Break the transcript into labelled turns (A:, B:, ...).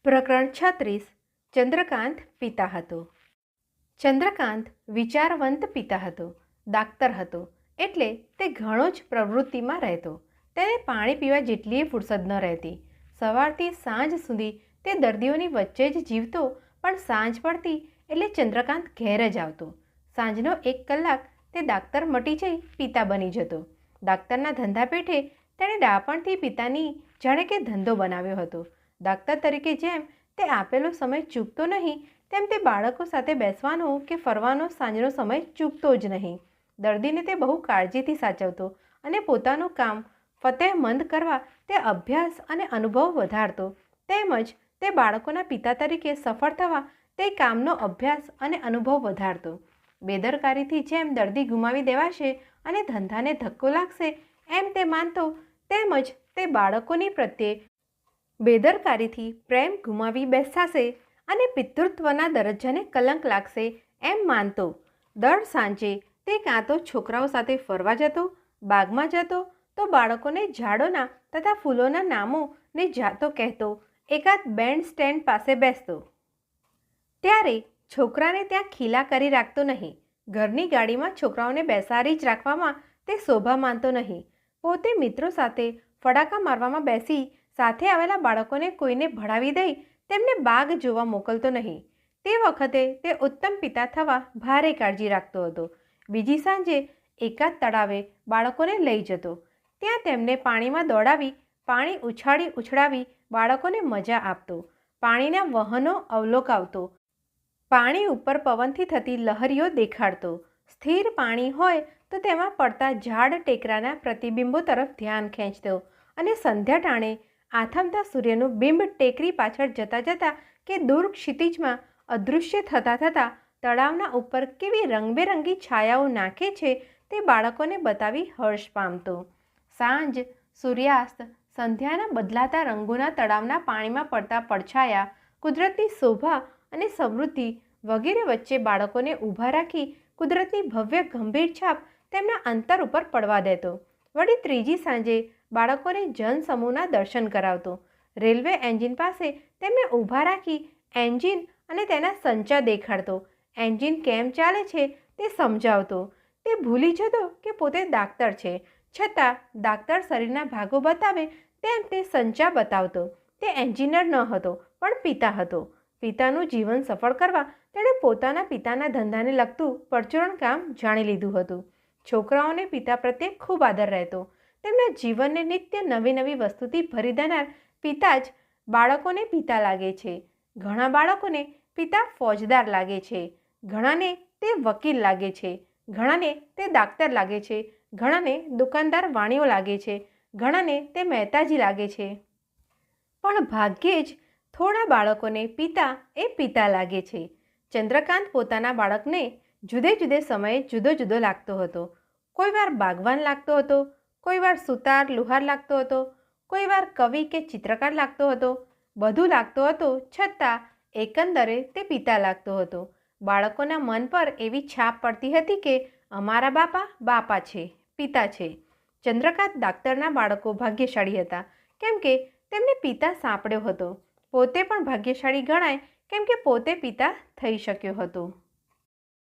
A: પ્રકરણ 36 ચંદ્રકાંત પિતા હતો. ચંદ્રકાંત વિચારવંત પિતા હતો. ડાક્ટર હતો એટલે તે ઘણો જ પ્રવૃત્તિમાં રહેતો. તેને પાણી પીવા જેટલી ફુરસદ ન રહેતી. સવારથી સાંજ સુધી તે દર્દીઓની વચ્ચે જ જીવતો, પણ સાંજ પડતી એટલે ચંદ્રકાંત ઘેર જ આવતો. સાંજનો 1 કલાક તે ડાક્ટર મટી જઈ પિતા બની જતો. ડાક્ટરના ધંધા પેઠે તેણે ડાપણથી પિતાની જાણે કે ધંધો બનાવ્યો હતો. ડાક્ટર તરીકે જેમ તે આપેલો સમય ચૂકતો નહીં, તેમ તે બાળકો સાથે બેસવાનો કે ફરવાનો સાંજનો સમય ચૂકતો જ નહીં. દર્દીને તે બહુ કાળજીથી સાચવતો અને પોતાનું કામ ફતેહમંદ કરવા તે અભ્યાસ અને અનુભવ વધારતો. તેમજ તે બાળકોના પિતા તરીકે સફળ થવા તે કામનો અભ્યાસ અને અનુભવ વધારતો. બેદરકારીથી જેમ દર્દી ગુમાવી દેવાશે અને ધંધાને ધક્કો લાગશે એમ તે માનતો, તેમજ તે બાળકોની પ્રત્યે બેદરકારીથી પ્રેમ ગુમાવી બેસાશે અને પિતૃત્વના દરજ્જાને કલંક લાગશે એમ માનતો. દર સાંજે તે કાં તો છોકરાઓ સાથે ફરવા જતો, બાગમાં જતો, તો બાળકોને ઝાડોના તથા ફૂલોના નામોને જાતો કહેતો, એકાદ બેન્ડ સ્ટેન્ડ પાસે બેસતો. ત્યારે છોકરાને ત્યાં ખીલા કરી રાખતો નહીં. ઘરની ગાડીમાં છોકરાઓને બેસાડી જ રાખવામાં તે શોભા માનતો નહીં. પોતે મિત્રો સાથે ફડાકા મારવામાં બેસી સાથે આવેલા બાળકોને કોઈને ભણાવી દઈ તેમને બાગ જોવા મોકલતો નહીં. તે વખતે તે ઉત્તમ પિતા થવા ભારે કાળજી રાખતો હતો. બીજી સાંજે એકાદ તળાવે બાળકોને લઈ જતો. ત્યાં તેમને પાણીમાં દોડાવી, પાણી ઉછાળી બાળકોને મજા આપતો. પાણીના વહનો અવલોકાવતો. પાણી ઉપર પવનથી થતી લહરીઓ દેખાડતો. સ્થિર પાણી હોય તો તેમાં પડતા ઝાડ ટેકરાના પ્રતિબિંબો તરફ ધ્યાન ખેંચતો અને સંધ્યા ટાણે આથમતા સૂર્યનું બિંબ ટેકરી પાછળ જતાં કે દૂર ક્ષિતિજમાં અદૃશ્ય થતાં તળાવના ઉપર કેવી રંગબેરંગી છાયાઓ નાખે છે તે બાળકોને બતાવી હર્ષ પામતો. સાંજ, સૂર્યાસ્ત, સંધ્યાના બદલાતા રંગોના તળાવના પાણીમાં પડતા પડછાયા, કુદરતની શોભા અને સમૃદ્ધિ વગેરે વચ્ચે બાળકોને ઊભા રાખી કુદરતની ભવ્ય ગંભીર છાપ તેમના અંતર ઉપર પડવા દેતો. વળી ત્રીજી સાંજે બાળકોને જનસમૂહના દર્શન કરાવતો. રેલવે એન્જિન પાસે તેમને ઊભા રાખી એન્જિન અને તેના સંચા દેખાડતો. એન્જિન કેમ ચાલે છે તે સમજાવતો. તે ભૂલી જતો કે પોતે ડાક્ટર છે, છતાં ડાક્ટર શરીરના ભાગો બતાવે તેમ તે સંચા બતાવતો. તે એન્જિનિયર ન હતો, પણ પિતા હતો. પિતાનું જીવન સફળ કરવા તેણે પોતાના પિતાના ધંધાને લગતું પરચુરણ કામ જાણી લીધું હતું. છોકરાઓને પિતા પ્રત્યે ખૂબ આદર રહેતો. તેમના જીવનને નિત્ય નવી વસ્તુથી ભરી દેનાર પિતા જ બાળકોને પિતા લાગે છે. ઘણા બાળકોને પિતા ફોજદાર લાગે છે, ઘણાને તે વકીલ લાગે છે, ઘણાને તે ડાક્ટર લાગે છે, ઘણાને દુકાનદાર વાણીઓ લાગે છે, ઘણાને તે મહેતાજી લાગે છે. પણ ભાગ્યે જ થોડા બાળકોને પિતા એ પિતા લાગે છે. ચંદ્રકાંત પોતાના બાળકને જુદે જુદે સમયે જુદો લાગતો હતો. કોઈ વાર બાગવાન લાગતો હતો, કોઈ વાર સુતાર લુહાર લાગતો હતો, કોઈ વાર કવિ કે ચિત્રકાર લાગતો હતો. બધું લાગતો હતો, છતાં એકંદરે તે પિતા લાગતો હતો. બાળકોના મન પર એવી છાપ પડતી હતી કે અમારા બાપા છે, પિતા છે. ચંદ્રકાંત ડાક્ટરના બાળકો ભાગ્યશાળી હતા, કેમ કે તેમને પિતા સાંપડ્યો હતો. પોતે પણ ભાગ્યશાળી ગણાય, કેમ કે પોતે પિતા થઈ શક્યો હતો.